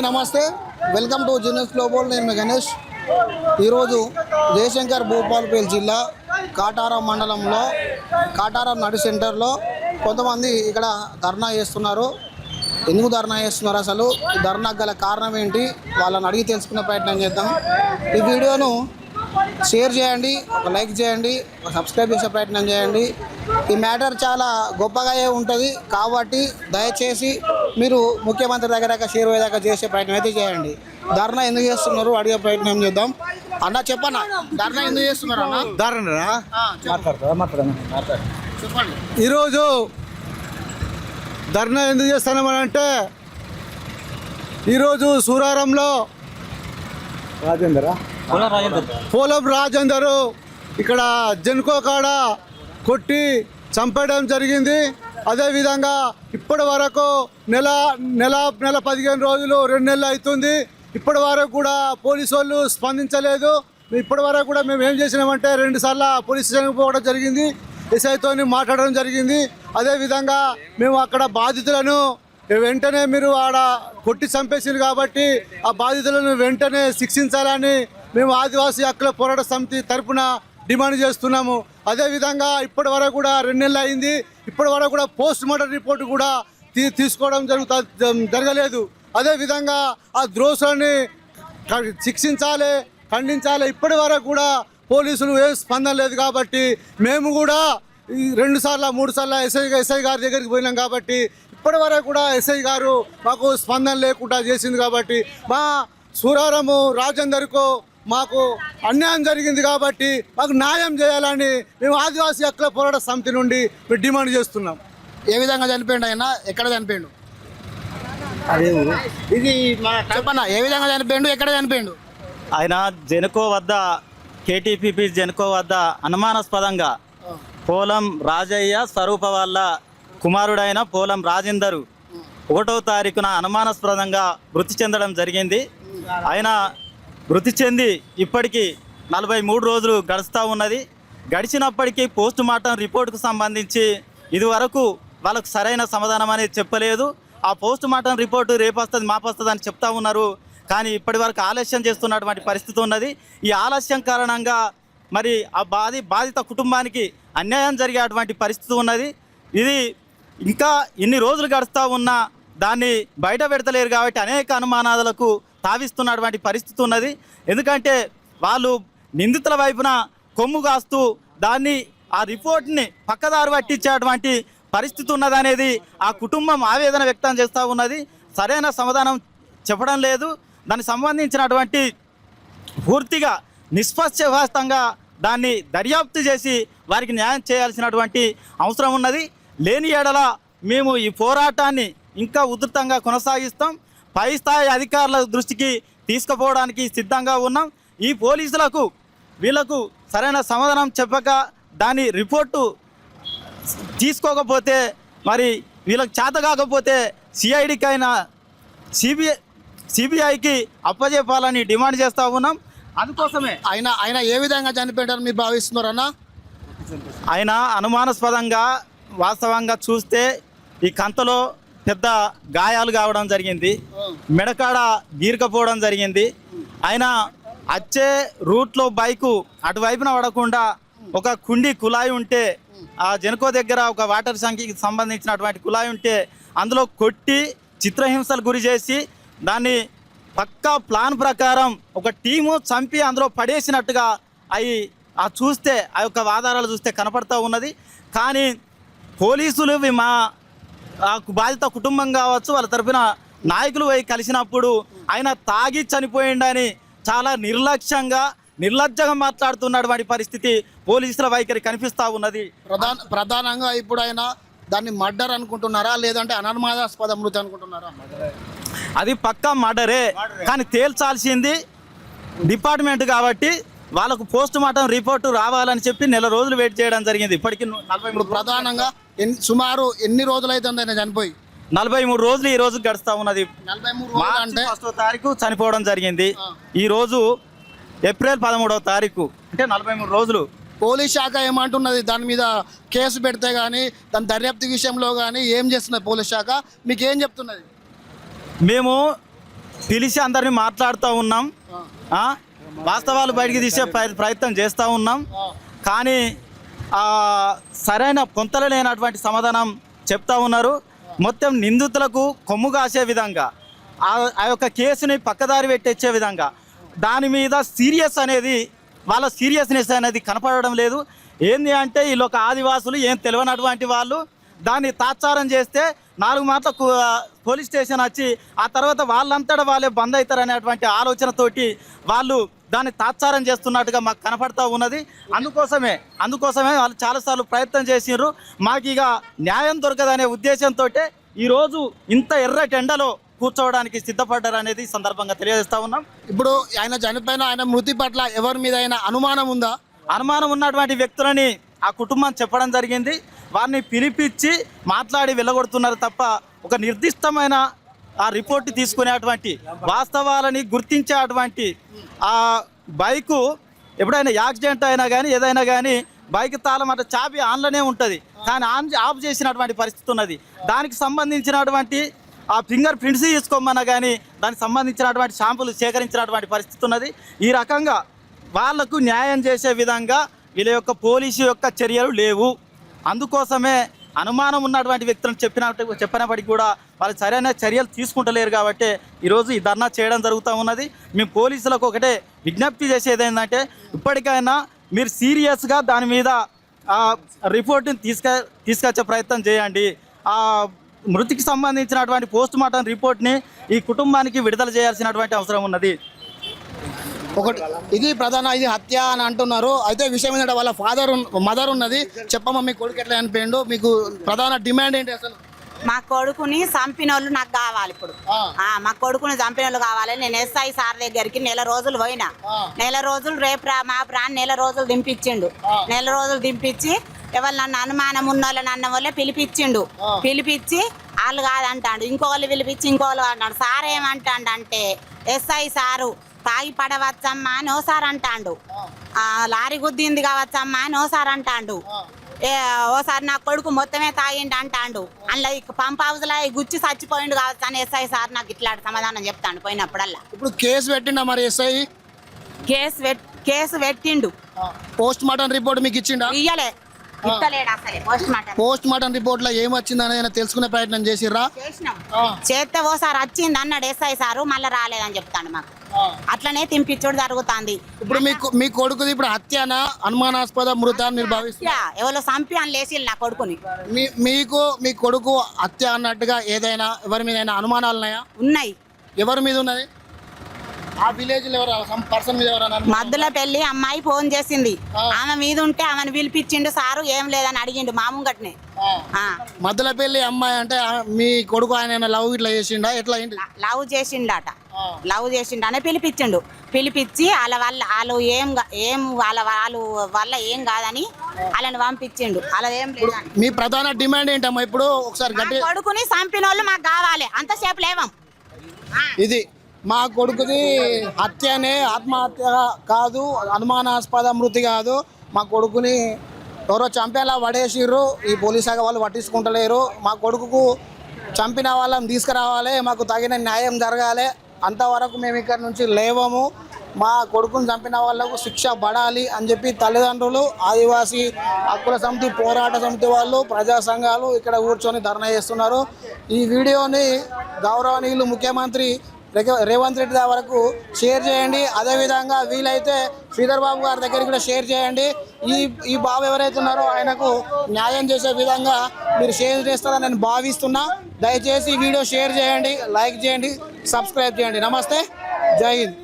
నమస్తే, welcome to genius global. నేను మీ గణేష్. ఈరోజు జయశంకర్ భూపాలపల్లి జిల్లా కాటారం మండలంలో కాటారం నడి సెంటర్లో కొంతమంది ఇక్కడ ధర్నా చేస్తున్నారు. ఎందుకు ధర్నా చేస్తున్నారు, అసలు ఈ ధర్నాకు గల కారణం ఏంటి, వాళ్ళని అడిగి తెలుసుకునే ప్రయత్నం చేద్దాం. ఈ వీడియోను షేర్ చేయండి, ఒక లైక్ చేయండి, ఒక సబ్స్క్రైబ్ చేసే ప్రయత్నం చేయండి. ఈ మ్యాటర్ చాలా గొప్పగా ఉంటుంది కాబట్టి దయచేసి మీరు ముఖ్యమంత్రి దగ్గర షేర్ అయ్యేదాకా చేసే ప్రయత్నం అయితే చేయండి. ధర్నా ఎందుకు చేస్తున్నారు అడిగే ప్రయత్నం చేద్దాం. అన్న చెప్పన్నా, ధర్నా ఎందుకు చేస్తున్నారు అన్న? చెప్పండి. ఈరోజు ధర్నా ఎందుకు చేస్తున్నామనంటే, ఈరోజు సూరారంలో పోలం రాజేందరు ఇక్కడ జెన్కో కాడ కొట్టి చంపడం జరిగింది. అదేవిధంగా ఇప్పటి వరకు నెల 15 రోజులు 2 నెలలు అవుతుంది. ఇప్పటి వరకు కూడా పోలీసు వాళ్ళు స్పందించలేదు. ఇప్పటి వరకు కూడా మేము ఏం చేసినామంటే 2 సార్లు పోలీస్ స్టేషన్కి పోవడం జరిగింది, ఎస్ఐతో మాట్లాడడం జరిగింది. అదేవిధంగా మేము అక్కడ బాధితులను వెంటనే మీరు ఆడ కొట్టి చంపేసింది కాబట్టి ఆ బాధితులను వెంటనే శిక్షించాలని మేము ఆదివాసీ హక్కుల పోరాట సమితి తరఫున డిమాండ్ చేస్తున్నాము. అదేవిధంగా ఇప్పటి వరకు కూడా 2 నెలలు అయింది. ఇప్పటి వరకు కూడా పోస్ట్ మార్టం రిపోర్ట్ కూడా తీసుకోవడం జరగలేదు. అదేవిధంగా ఆ ద్రోషులని శిక్షించాలి, ఖండించాలి. ఇప్పటి వరకు కూడా పోలీసులు ఏం స్పందన లేదు కాబట్టి మేము కూడా 2 సార్లు 3 సార్లు ఎస్ఐ గారి దగ్గరికి పోయినాం కాబట్టి ఇప్పటి వరకు కూడా ఎస్ఐ గారు మాకు స్పందన లేకుండా చేసింది కాబట్టి మా సూరారము రాజేందర్కు మాకు అన్యాయం జరిగింది కాబట్టి మాకు న్యాయం చేయాలని మేము ఆదివాసీ హక్కుల పోరాట సమితి నుండి మేము డిమాండ్ చేస్తున్నాం. ఏ విధంగా చనిపోయిండు ఆయన, ఎక్కడ చనిపోయిండు, ఇది చెప్పన్నా. ఏ విధంగా చనిపోయిండు, ఎక్కడ చనిపోయిండు? ఆయన జెన్కో వద్ద కేటీపీపీ జెన్కో వద్ద అనుమానాస్పదంగా పోలం రాజయ్య స్వరూప వాళ్ళ కుమారుడైన పోలం రాజేందరు 1వ తారీఖున అనుమానాస్పదంగా మృతి చెందడం జరిగింది. ఆయన మృతి చెంది ఇప్పటికీ 43 రోజులు గడుస్తూ ఉన్నది. గడిచినప్పటికీ పోస్ట్ మార్టం రిపోర్టుకు సంబంధించి ఇదివరకు వాళ్ళకు సరైన సమాధానం అనేది చెప్పలేదు. ఆ పోస్ట్ మార్టం రిపోర్టు రేపు వస్తుంది మాపు వస్తుంది అని చెప్తా ఉన్నారు. కానీ ఇప్పటి వరకు ఆలస్యం చేస్తున్నటువంటి పరిస్థితి ఉన్నది. ఈ ఆలస్యం కారణంగా మరి ఆ బాధిత కుటుంబానికి అన్యాయం జరిగేటువంటి పరిస్థితి ఉన్నది. ఇది ఇంకా ఇన్ని రోజులు గడుస్తూ ఉన్నా దాన్ని బయట పెడతలేరు కాబట్టి అనేక అనుమానాలకు తావిస్తున్నటువంటి పరిస్థితి ఉన్నది. ఎందుకంటే వాళ్ళు నిందితుల వైపున కొమ్ము కాస్తూ దాన్ని ఆ రిపోర్ట్ని పక్కదారి పట్టించేటువంటి పరిస్థితి ఉన్నదనేది ఆ కుటుంబం ఆవేదన వ్యక్తం చేస్తూ ఉన్నది. సరైన సమాధానం చెప్పడం లేదు. దానికి సంబంధించినటువంటి పూర్తిగా నిష్పక్షపాతంగా దాన్ని దర్యాప్తు చేసి వారికి న్యాయం చేయాల్సినటువంటి అవసరం ఉన్నది. లేని ఎడల మేము ఈ పోరాటాన్ని ఇంకా ఉధృతంగా కొనసాగిస్తాం. పై స్థాయి అధికారుల దృష్టికి తీసుకుపోవడానికి సిద్ధంగా ఉన్నాం. ఈ పోలీసులకు వీళ్ళకు సరైన సమాధానం చెప్పక దాని రిపోర్టు తీసుకోకపోతే మరి వీళ్ళకి చేత కాకపోతే సిఐడికైనా సిబిఐకి అప్పజెప్పాలని డిమాండ్ చేస్తూ ఉన్నాం. అందుకోసమే ఆయన ఏ విధంగా చనిపోయారని మీరు భావిస్తున్నారన్నా? ఆయన అనుమానాస్పదంగా వాస్తవంగా చూస్తే ఈ కంతలో పెద్ద గాయాలు కావడం జరిగింది, మెడకాడ గీరకపోవడం జరిగింది. ఆయన వచ్చే రూట్లో బైకు అటువైపున పడకుండా ఒక కుళాయి ఉంటే ఆ జెన్కో దగ్గర ఒక వాటర్ ట్యాంక్కి సంబంధించినటువంటి కుళాయి ఉంటే అందులో కొట్టి చిత్రహింసలు గురి చేసి దాన్ని పక్కా ప్లాన్ ప్రకారం ఒక టీము చంపి అందులో పడేసినట్టుగా అవి చూస్తే ఆ యొక్క ఆధారాలు చూస్తే కనపడతా ఉన్నది. కానీ పోలీసులు మా బాధిత కుటుంబం కావచ్చు వాళ్ళ తరఫున నాయకులు పోయి కలిసినప్పుడు ఆయన తాగి చనిపోయిండని చాలా నిర్లజ్జంగా మాట్లాడుతున్నటువంటి పరిస్థితి పోలీసుల వైఖరి కనిపిస్తూ ఉన్నది. ప్రధానంగా ఇప్పుడు ఆయన దాన్ని మర్డర్ అనుకుంటున్నారా లేదంటే అనుమానాస్పద మృతి అనుకుంటున్నారా? అది పక్కా మర్డరే, కానీ తేల్చాల్సింది డిపార్ట్మెంట్ కాబట్టి వాళ్ళకు పోస్ట్ మార్టం రిపోర్టు రావాలని చెప్పి నెల రోజులు వెయిట్ చేయడం జరిగింది. ఇప్పటికీ 43 ప్రధానంగా సుమారు ఎన్ని రోజులు అవుతుంది ఆయన చనిపోయి? 43 రోజులు ఈ రోజు గడుస్తూ ఉన్నది. 43 అంటే 1వ తారీఖు చనిపోవడం జరిగింది. ఈ రోజు ఏప్రిల్ 13వ తారీఖు, అంటే 43 రోజులు. పోలీస్ శాఖ ఏమంటున్నది దాని మీద? కేసు పెడితే కానీ దాని దర్యాప్తు విషయంలో కానీ ఏం చేస్తున్నది పోలీస్ శాఖ? మీకు ఏం చెప్తున్నది? మేము పిలిచి అందరినీ మాట్లాడుతూ ఉన్నాం, వాస్తవాలు బయటికి తీసే ప్రయత్నం చేస్తూ ఉన్నాం. కానీ సరైన పొంతలు లేనటువంటి సమాధానం చెప్తా ఉన్నారు. మొత్తం నిందితులకు కొమ్ము కాసే విధంగా ఆ యొక్క కేసుని పక్కదారి పెట్టించే విధంగా దాని మీద సీరియస్ అనేది వాళ్ళ సీరియస్నెస్ అనేది కనపడడం లేదు. ఏంది అంటే వీళ్ళు ఒక ఆదివాసులు, ఏం తెలియనటువంటి వాళ్ళు దాన్ని తాత్సారం చేస్తే 4 మాటలకు పోలీస్ స్టేషన్ వచ్చి ఆ తర్వాత వాళ్ళంతటా వాళ్ళే బంద్ అవుతారు అనేటువంటి ఆలోచనతోటి వాళ్ళు దాన్ని తాత్సారం చేస్తున్నట్టుగా మాకు కనపడతా ఉన్నది. అందుకోసమే వాళ్ళు చాలాసార్లు ప్రయత్నం చేసినారు. మాకు ఇక న్యాయం దొరకదనే ఉద్దేశంతో ఈరోజు ఇంత ఎర్రటి ఎండలో కూర్చోవడానికి సిద్ధపడ్డారు అనేది సందర్భంగా తెలియజేస్తా ఉన్నాం. ఇప్పుడు ఆయన చనిపోయిన ఆయన మృతి పట్ల ఎవరి మీద అయినా అనుమానం ఉందా? అనుమానం ఉన్నటువంటి వ్యక్తులని ఆ కుటుంబం చెప్పడం జరిగింది. వారిని పిలిపించి మాట్లాడి వెళ్ళగొడుతున్నారు తప్ప ఒక నిర్దిష్టమైన ఆ రిపోర్ట్ తీసుకునేటువంటి వాస్తవాలని గుర్తించేటువంటి ఆ బైకు ఎప్పుడైనా యాక్సిడెంట్ అయినా కానీ ఏదైనా కానీ బైక్ తాళం అంటే చాబీ ఆన్లోనే ఉంటుంది, కానీ ఆఫ్ చేసినటువంటి పరిస్థితి ఉన్నది. దానికి సంబంధించినటువంటి ఆ ఫింగర్ ప్రింట్స్ తీసుకోమన్నా కానీ దానికి సంబంధించినటువంటి షాంపులు సేకరించినటువంటి పరిస్థితి ఉన్నది. ఈ రకంగా వాళ్లకు న్యాయం చేసే విధంగా వీళ్ళ యొక్క పోలీసు యొక్క చర్యలు లేవు. అందుకోసమే అనుమానం ఉన్నటువంటి వ్యక్తులను చెప్పినప్పటికీ కూడా వాళ్ళు సరైన చర్యలు తీసుకుంటలేరు. కాబట్టి ఈరోజు ఈ ధర్నా చేయడం జరుగుతూ ఉన్నది. మేము పోలీసులకు ఒకటే విజ్ఞప్తి చేసేది ఏంటంటే ఇప్పటికైనా మీరు సీరియస్గా దాని మీద రిపోర్ట్ని తీసుకొచ్చే ప్రయత్నం చేయండి. ఆ మృతికి సంబంధించినటువంటి పోస్ట్ మార్టం రిపోర్ట్ని ఈ కుటుంబానికి విడుదల చేయాల్సినటువంటి అవసరం ఉన్నది. ఒకటి ఇది హత్య అని అంటున్నారు. అయితే విషయం ఏంటంటే వాళ్ళ మదర్ ఉన్నది. చెప్పమ్మా, మీ కొడుకు ఎట్లా చనిపోయిండు, మీకు ప్రధాన డిమాండ్ ఏంటి? అసలు మా కొడుకుని చంపిన వాళ్ళు నాకు కావాలి. ఇప్పుడు మా కొడుకుని చంపిన వాళ్ళు కావాలి. నేను ఎస్ఐ సార్ దగ్గరికి 1 రోజులు పోయినా. 1 రోజులు రేపు మా ప్రాణ్ 1 రోజులు దింపించిండు. 1 రోజులు దింపించి ఎవరు నన్ను అనుమానం ఉన్న వాళ్ళని అన్న వాళ్ళే పిలిపించిండు. పిలిపించి వాళ్ళు కాదంటాడు, ఇంకోళ్ళు పిలిపించి ఇంకోళ్ళు అంటాడు. సార్ ఏమంటాడు అంటే ఎస్ఐ సారు తాగి పడవచ్చమ్మా అని ఓసారి అంటాడు, లారీ గుద్దింది కావచ్చమ్మా అని ఓసారి అంటాడు, ఓసారి నా కొడుకు మొత్తమే తాగిండు అంటాడు, అందులో పంప్ హౌస్లో గుచ్చి చచ్చిపోయిండు కావచ్చు అని ఎస్ఐ సార్ నాకు ఇట్లాంటి సమాధానం చెప్తాడు పోయినప్పుడల్లా. ఇప్పుడు కేసు పెట్టిండా మరి ఎస్ఐ? కేసు పెట్టిండు. పోస్ట్ మార్టం రిపోర్ట్ మీకు ఇచ్చిండా? ఇయ్యలే, ఇస్తలేడు అసలే. పోస్ట్ మార్టం రిపోర్ట్ లో ఏమొచ్చిందని తెలుసుకునే ప్రయత్నం చేసిర్రా? చేస్తే ఓసారి వచ్చింది అన్నాడు ఎస్ఐ సారు, మళ్ళీ రాలేదని చెప్తాడు మాకు. అట్లనే తింపించుడు జరుగుతుంది. ఇప్పుడు మీ కొడుకుది ఇప్పుడు హత్యనా అనుమానాస్పద మృతాన్ని మీరు భావిస్తున్నా? ఎవరో చంపి అని లేచి నా కొడుకుని. మీకు మీ కొడుకు హత్య అన్నట్టుగా ఏదైనా ఎవరి మీద అనుమానాలు ఉన్నాయా? ఉన్నాయి. ఎవరి మీద ఉన్నది? ఆ విలేజ్ లో పర్సన్ మీద ఎవరైనా? మద్దుల పెళ్లి అమ్మాయి ఫోన్ చేసింది, ఆమె మీద ఉంటే ఆమెను పిలిపించిండు సారు, ఏం లేదని అడిగిండు మామూంగట్నే. మద్దుల పెళ్లి అమ్మాయి అంటే మీ కొడుకు ఆయన లవ్ ఇట్లా చేసిండా? ఎట్లా లవ్ చేసిండట. లవ్ చేసిండనే పిలిపించిండు. పిలిపించి వాళ్ళు వాళ్ళ వల్ల ఏం కాదని వాళ్ళని పంపించిండు. అలా ఏం లేదని. మీ ప్రధాన డిమాండ్ ఏంటమ్మా? ఇప్పుడు ఒకసారి కొడుకుని చంపిన వాళ్ళు మాకు కావాలి, అంతసేపు లేవం. ఇది మా కొడుకుది హత్యనే, ఆత్మహత్య కాదు, అనుమానాస్పద మృతి కాదు. మా కొడుకుని ఎవరో చంపేలా పడేసిర్రు. ఈ పోలీస్ శాఖ వాళ్ళు పట్టించుకుంటలేరు. మా కొడుకుకు చంపిన వాళ్ళని తీసుకురావాలి, మాకు తగిన న్యాయం జరగాలి. అంతవరకు మేము ఇక్కడ నుంచి లేవము. మా కొడుకుని చంపిన వాళ్ళకు శిక్ష పడాలి అని చెప్పి తల్లిదండ్రులు, ఆదివాసీ హక్కుల సమితి, పోరాట సమితి వాళ్ళు, ప్రజా సంఘాలు ఇక్కడ కూర్చొని ధర్నా చేస్తున్నారు. ఈ వీడియోని గౌరవనీయులు ముఖ్యమంత్రి రేవంత్ రెడ్డి వరకు షేర్ చేయండి. అదేవిధంగా వీలైతే శ్రీధర్ బాబు గారి దగ్గరికి కూడా షేర్ చేయండి. ఈ బాబు ఎవరైతే ఉన్నారో ఆయనకు న్యాయం చేసే విధంగా మీరు షేర్ చేస్తారని నేను భావిస్తున్నా. దయచేసి ఈ వీడియో షేర్ చేయండి, లైక్ చేయండి, సబ్స్క్రైబ్ చేయండి. నమస్తే, జై హింద్.